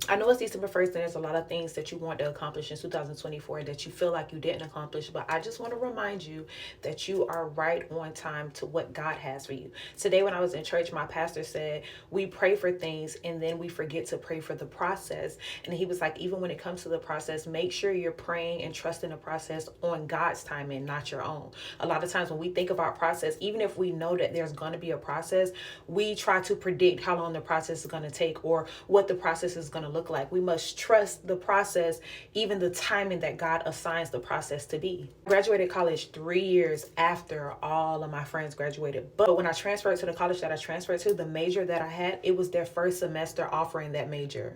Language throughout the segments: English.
I know it's December 1st and there's a lot of things that you want to accomplish in 2024 that you feel like you didn't accomplish, but I just want to remind you that you are right on time to what God has for you. Today, when I was in church, my pastor said, we pray for things and then we forget to pray for the process. And he was like, even when it comes to the process, make sure you're praying and trusting the process on God's timing, not your own. A lot of times when we think about process, even if we know that there's going to be a process, we try to predict how long the process is going to take or what the process is going to look like. We must trust the process, even the timing that God assigns the process to be. I graduated college 3 years after all of my friends graduated. But when I transferred to the college that I transferred to, the major that I had, it was their first semester offering that major.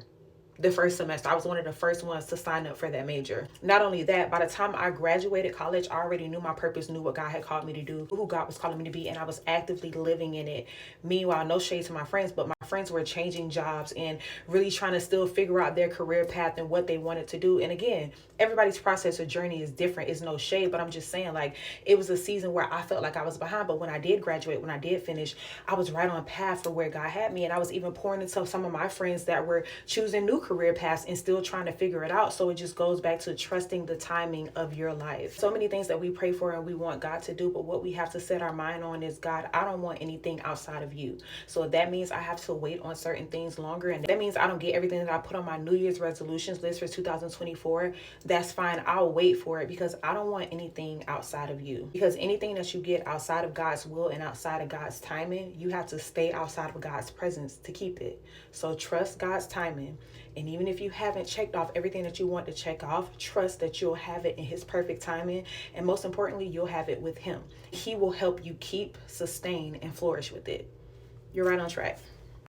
The first semester, I was one of the first ones to sign up for that major. Not only that, by the time I graduated college, I already knew my purpose, knew what God had called me to do, who God was calling me to be, and I was actively living in it. Meanwhile, no shade to my friends, but my friends were changing jobs and really trying to still figure out their career path and what they wanted to do. And again, everybody's process or journey is different. It's no shade, but I'm just saying, like, it was a season where I felt like I was behind, but when I did graduate, when I did finish, I was right on path for where God had me. And I was even pouring into some of my friends that were choosing new career paths and still trying to figure it out. So it just goes back to trusting the timing of your life. So many things that we pray for and we want God to do, but what we have to set our mind on is, God, I don't want anything outside of you. So that means I have to wait on certain things longer, and that means I don't get everything that I put on my New Year's resolutions list for 2024. That's fine. I'll wait for it because I don't want anything outside of you. Because anything that you get outside of God's will and outside of God's timing, you have to stay outside of God's presence to keep it. So trust God's timing. And even if you haven't checked off everything that you want to check off, trust that you'll have it in his perfect timing. And most importantly, you'll have it with him. He will help you keep, sustain, and flourish with it. You're right on track.